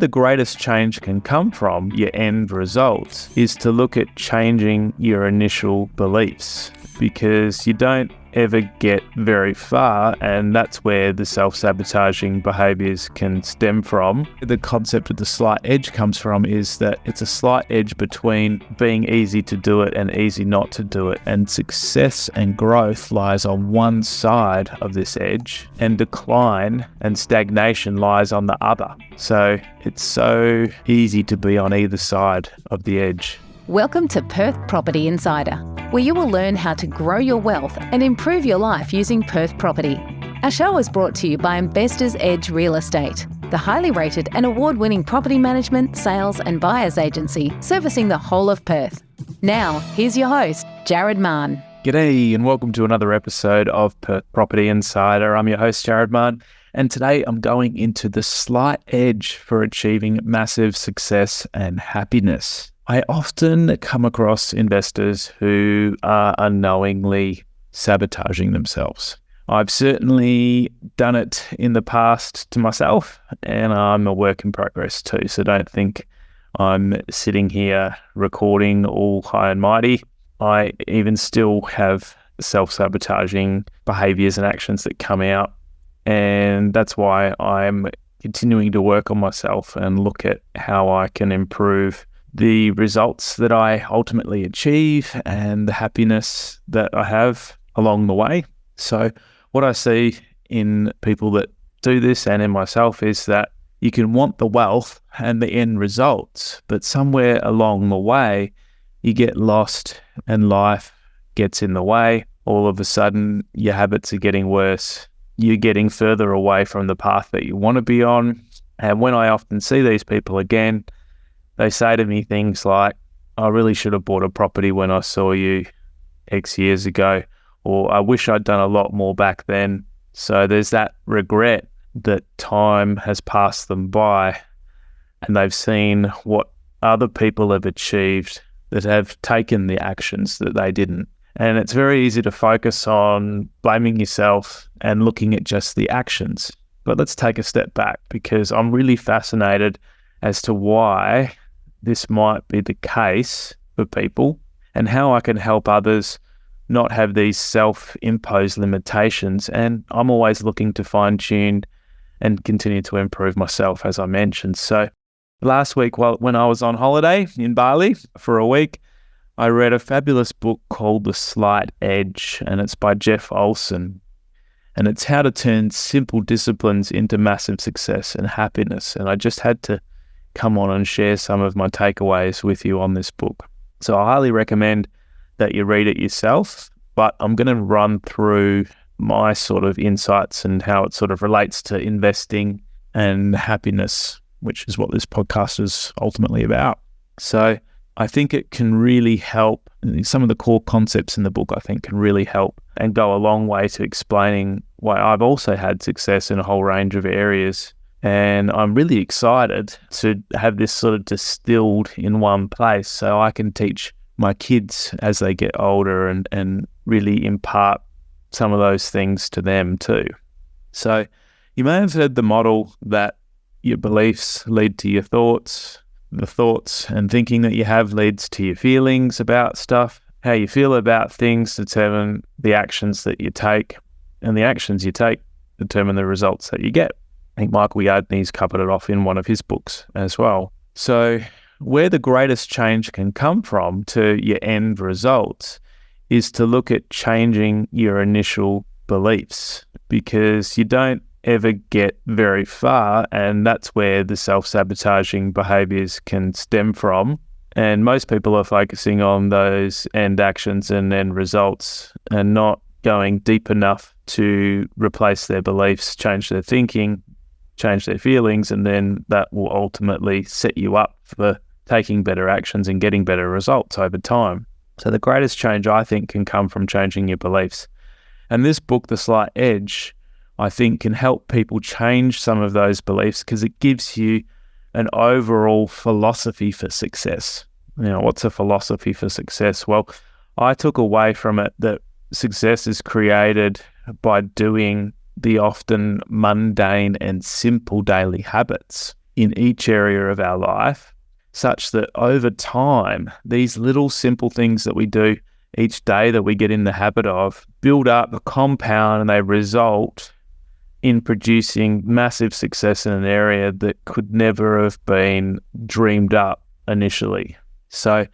the greatest change can come from, your end results, is to look at changing your initial beliefs, because you don't ever get very far, and that's where the self-sabotaging behaviors can stem from. The concept of the slight edge comes from is that it's a slight edge between being easy to do it and easy not to do it, and success and growth lies on one side of this edge, and decline and stagnation lies on the other. So it's so easy to be on either side of the edge. Welcome to Perth Property Insider, where you will learn how to grow your wealth and improve your life using Perth property. Our show is brought to you by Investors Edge Real Estate, the highly rated and award-winning property management, sales and buyers agency servicing the whole of Perth. Now, here's your host, Jared Mann. G'day and welcome to another episode of Perth Property Insider. I'm your host, Jared Mann, and today I'm going into the slight edge for achieving massive success and happiness. I often come across investors who are unknowingly sabotaging themselves. I've certainly done it in the past to myself, and I'm a work in progress too, so don't think I'm sitting here recording all high and mighty. I even still have self-sabotaging behaviors and actions that come out, and that's why I'm continuing to work on myself and look at how I can improve the results that I ultimately achieve and the happiness that I have along the way. So what I see in people that do this and in myself is that you can want the wealth and the end results, but somewhere along the way, you get lost and life gets in the way. All of a sudden, your habits are getting worse. You're getting further away from the path that you want to be on. And when I often see these people again, they say to me things like, I really should have bought a property when I saw you X years ago, or I wish I'd done a lot more back then. So there's that regret that time has passed them by and they've seen what other people have achieved that have taken the actions that they didn't. And it's very easy to focus on blaming yourself and looking at just the actions. But let's take a step back, because I'm really fascinated as to why this might be the case for people and how I can help others not have these self-imposed limitations. And I'm always looking to fine-tune and continue to improve myself, as I mentioned. So last week, when I was on holiday in Bali for a week, I read a fabulous book called The Slight Edge, and it's by Jeff Olson. And it's how to turn simple disciplines into massive success and happiness. And I just had to come on and share some of my takeaways with you on this book. So I highly recommend that you read it yourself, but I'm going to run through my sort of insights and how it sort of relates to investing and happiness, which is what this podcast is ultimately about. So I think it can really help. Some of the core concepts in the book, I think, can really help and go a long way to explaining why I've also had success in a whole range of areas. And I'm really excited to have this sort of distilled in one place so I can teach my kids as they get older and really impart some of those things to them too. So you may have heard the model that your beliefs lead to your thoughts. The thoughts and thinking that you have leads to your feelings about stuff. How you feel about things determine the actions that you take, and the actions you take determine the results that you get. I think Michael Yardney's covered it off in one of his books as well. So where the greatest change can come from to your end results is to look at changing your initial beliefs, because you don't ever get very far, and that's where the self-sabotaging behaviors can stem from. And most people are focusing on those end actions and end results and not going deep enough to replace their beliefs, change their thinking, change their feelings, and then that will ultimately set you up for taking better actions and getting better results over time. So the greatest change, I think, can come from changing your beliefs. And this book, The Slight Edge, I think can help people change some of those beliefs, because it gives you an overall philosophy for success. You know, what's a philosophy for success? Well, I took away from it that success is created by doing the often mundane and simple daily habits. in each area of our life, such that over time, these little simple things that we do each day that we get in the habit of build up, compound, and they result in producing massive success in an area that could never have been dreamed up initially. So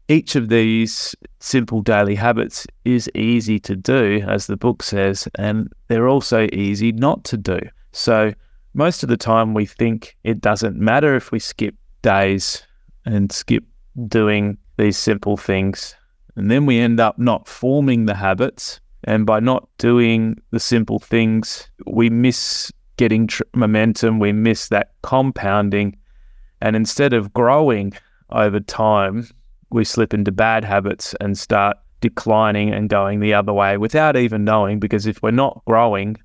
each of these simple daily habits is easy to do, as the book says, and they're also easy not to do. So most of the time we think it doesn't matter if we skip days and skip doing these simple things. And then we end up not forming the habits. And by not doing the simple things, we miss getting momentum, we miss that compounding. And instead of growing over time, we slip into bad habits and start declining and going the other way without even knowing, because if we're not growing,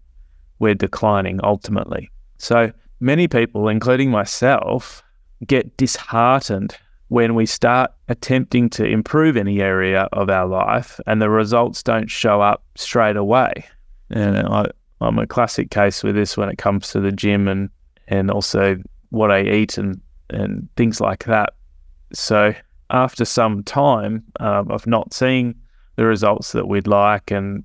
we're declining ultimately. So many people, including myself, get disheartened when we start attempting to improve any area of our life and the results don't show up straight away. And I'm a classic case with this when it comes to the gym and also what I eat and things like that. So after some time of not seeing the results that we'd like, and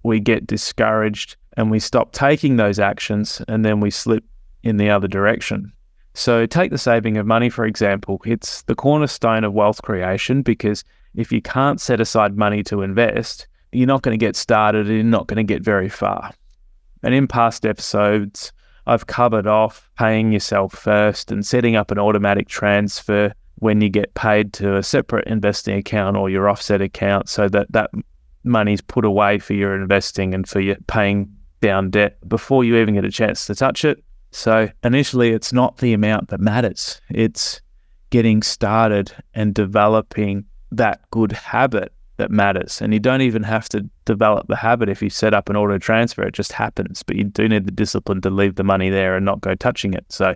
we get discouraged and we stop taking those actions, and then we slip in the other direction. So take the saving of money, for example. It's the cornerstone of wealth creation, because if you can't set aside money to invest, you're not going to get started and you're not going to get very far. And in past episodes, I've covered off paying yourself first and setting up an automatic transfer when you get paid to a separate investing account or your offset account, so that that money's put away for your investing and for your paying down debt before you even get a chance to touch it. So initially, it's not the amount that matters. It's getting started and developing that good habit that matters. And you don't even have to develop the habit if you set up an auto transfer. It just happens. But you do need the discipline to leave the money there and not go touching it. So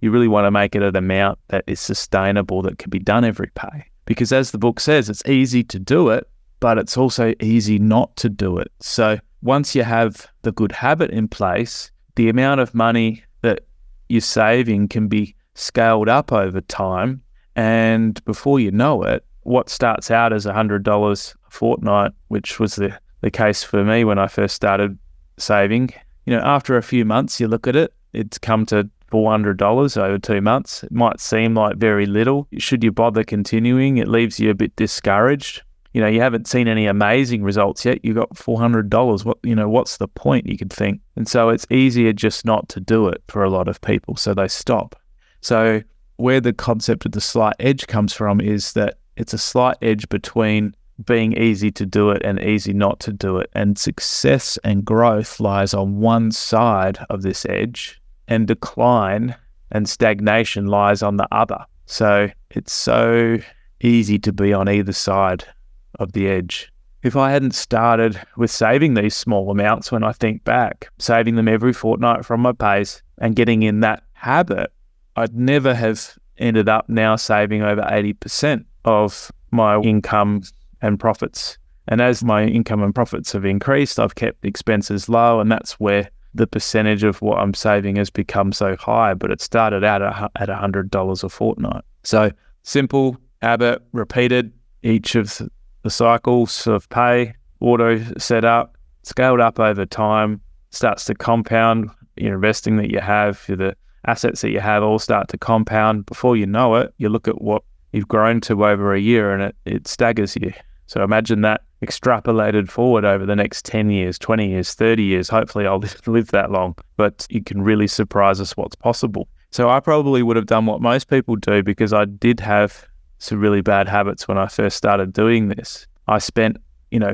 you really want to make it an amount that is sustainable, that can be done every pay. Because as the book says, it's easy to do it, but it's also easy not to do it. So once you have the good habit in place, the amount of money that you're saving can be scaled up over time. And before you know it, what starts out as $100 a fortnight, which was the case for me when I first started saving, after a few months, you look at it, it's come to $400 over 2 months. It might seem like very little. Should you bother continuing? It leaves you a bit discouraged. You haven't seen any amazing results yet. You got $400. What's the point, you could think? And so it's easier just not to do it for a lot of people. So they stop. So where the concept of the slight edge comes from is that it's a slight edge between being easy to do it and easy not to do it. And success and growth lies on one side of this edge, and decline and stagnation lies on the other. So it's so easy to be on either side of the edge. If I hadn't started with saving these small amounts, when I think back, saving them every fortnight from my pays and getting in that habit, I'd never have ended up now saving over 80% of my income and profits. And as my income and profits have increased, I've kept expenses low, and that's where the percentage of what I'm saving has become so high. But it started out at $100 a fortnight. So simple habit, repeated each of the cycles of pay, auto set up, scaled up over time, starts to compound. Your investing that you have, the assets that you have all start to compound. Before you know it, you look at what you've grown to over a year and it staggers you. So imagine that extrapolated forward over the next 10 years, 20 years, 30 years. Hopefully I'll live that long, but it can really surprise us what's possible. So I probably would have done what most people do, because I did have some really bad habits when I first started doing this. I spent,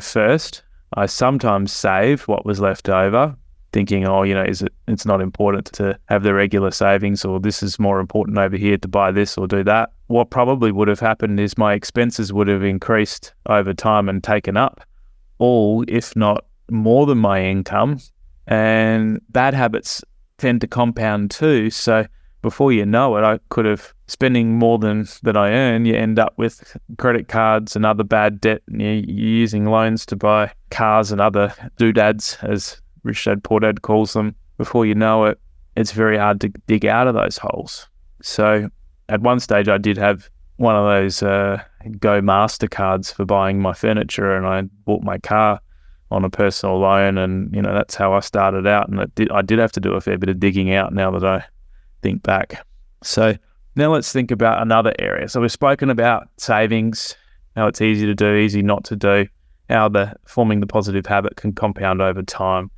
first, I sometimes saved what was left over, thinking, it's not important to have the regular savings, or this is more important over here to buy this or do that. What probably would have happened is my expenses would have increased over time and taken up all, if not more than my income. And bad habits tend to compound too. So before you know it, I could have spending more than I earn. You end up with credit cards and other bad debt. And you're using loans to buy cars and other doodads, as Rich Dad Poor Dad calls them. Before you know it, it's very hard to dig out of those holes. So at one stage I did have one of those Go MasterCards for buying my furniture, and I bought my car on a personal loan, and that's how I started out. And I did have to do a fair bit of digging out now that I think back. So now let's think about another area. So we've spoken about savings, how it's easy to do, easy not to do, how forming the positive habit can compound over time.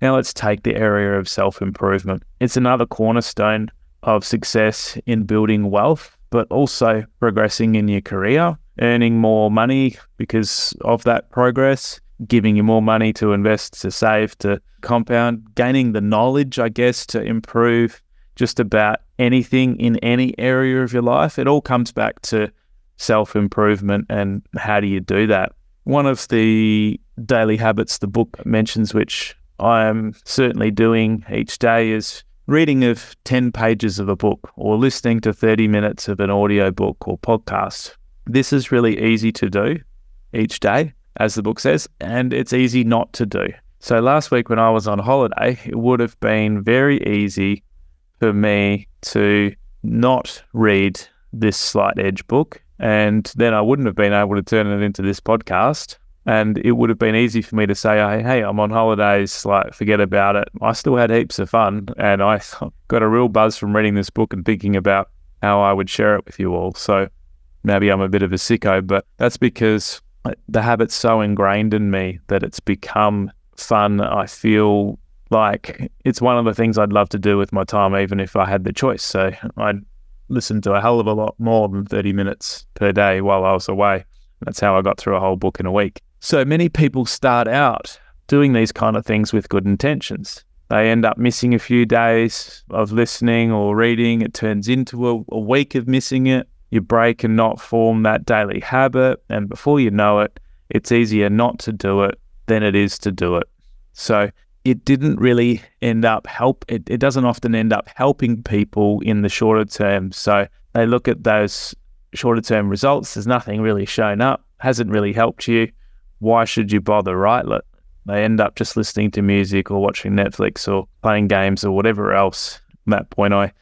Now let's take the area of self-improvement. It's another cornerstone of success in building wealth, but also progressing in your career, earning more money because of that progress, giving you more money to invest, to save, to compound, gaining the knowledge, I guess, to improve just about anything in any area of your life. It all comes back to self-improvement and how do you do that. One of the daily habits the book mentions, which I am certainly doing each day, is reading of 10 pages of a book or listening to 30 minutes of an audio book or podcast. This is really easy to do each day, as the book says, and it's easy not to do. So last week when I was on holiday, it would have been very easy for me to not read this Slight Edge book, and then I wouldn't have been able to turn it into this podcast. And it would have been easy for me to say, hey, I'm on holidays, forget about it. I still had heaps of fun, and I got a real buzz from reading this book and thinking about how I would share it with you all. So maybe I'm a bit of a sicko, but that's because the habit's so ingrained in me that it's become fun. I feel like it's one of the things I'd love to do with my time, even if I had the choice. So I'd listen to a hell of a lot more than 30 minutes per day while I was away. That's how I got through a whole book in a week. So many people start out doing these kind of things with good intentions. They end up missing a few days of listening or reading. It turns into a week of missing it. You break and not form that daily habit. And before you know it, it's easier not to do it than it is to do it. So it didn't really end up it doesn't often end up helping people in the shorter term. So they look at those shorter term results. There's nothing really shown up, hasn't really helped you. Why should you bother, right? They end up just listening to music or watching Netflix or playing games or whatever else. At that point, I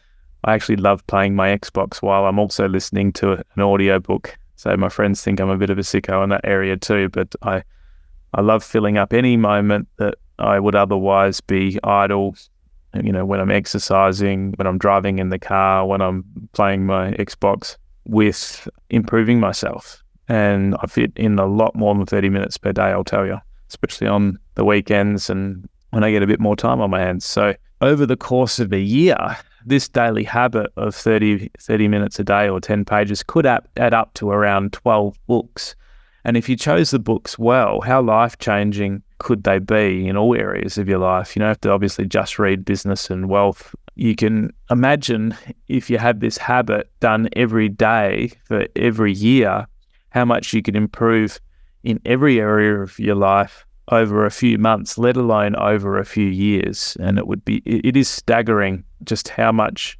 actually love playing my Xbox while I'm also listening to an audio book. So my friends think I'm a bit of a sicko in that area too, but I love filling up any moment that I would otherwise be idle, when I'm exercising, when I'm driving in the car, when I'm playing my Xbox, with improving myself. And I fit in a lot more than 30 minutes per day, I'll tell you, especially on the weekends and when I get a bit more time on my hands. So over the course of a year, this daily habit of 30 minutes a day or 10 pages could add up to around 12 books. And if you chose the books well, how life-changing could they be in all areas of your life? You don't have to obviously just read business and wealth. You can imagine if you had this habit done every day for every year, how much you could improve in every area of your life over a few months, let alone over a few years. And it is staggering just how much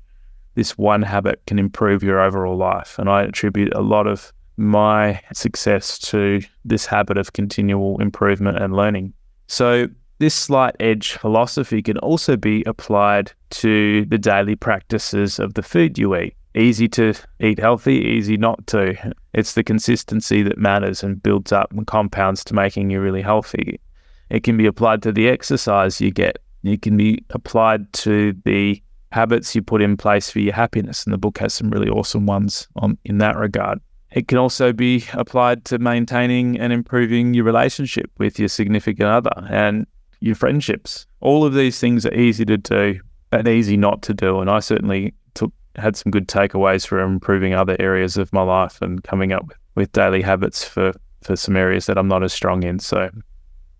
this one habit can improve your overall life. And I attribute a lot of my success to this habit of continual improvement and learning. So this Slight Edge philosophy can also be applied to the daily practices of the food you eat. Easy to eat healthy, easy not to. It's the consistency that matters and builds up and compounds to making you really healthy. It can be applied to the exercise you get. It can be applied to the habits you put in place for your happiness. And the book has some really awesome ones in that regard. It can also be applied to maintaining and improving your relationship with your significant other and your friendships. All of these things are easy to do and easy not to do. And I certainly had some good takeaways for improving other areas of my life and coming up with daily habits for some areas that I'm not as strong in. So it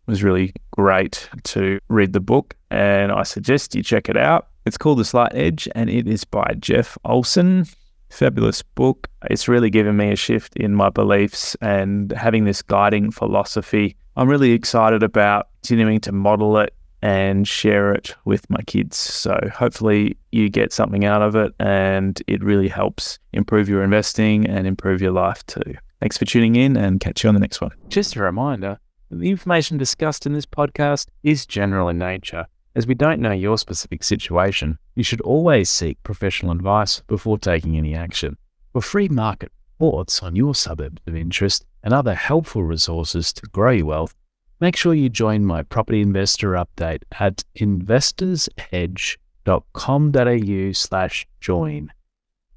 was really great to read the book, and I suggest you check it out. It's called The Slight Edge, and it is by Jeff Olson. Fabulous book. It's really given me a shift in my beliefs and having this guiding philosophy. I'm really excited about continuing to model it and share it with my kids. So hopefully you get something out of it and it really helps improve your investing and improve your life too. Thanks for tuning in, and catch you on the next one. Just a reminder, the information discussed in this podcast is general in nature. As we don't know your specific situation, you should always seek professional advice before taking any action. For free market reports on your suburbs of interest and other helpful resources to grow your wealth, make sure you join my property investor update at investorsedge.com.au/join.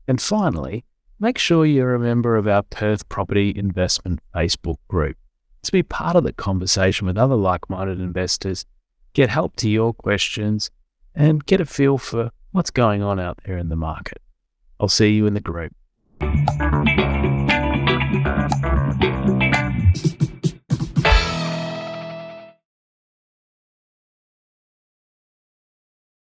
And finally, make sure you're a member of our Perth Property Investment Facebook group to be part of the conversation with other like-minded investors, get help to your questions, and get a feel for what's going on out there in the market. I'll see you in the group.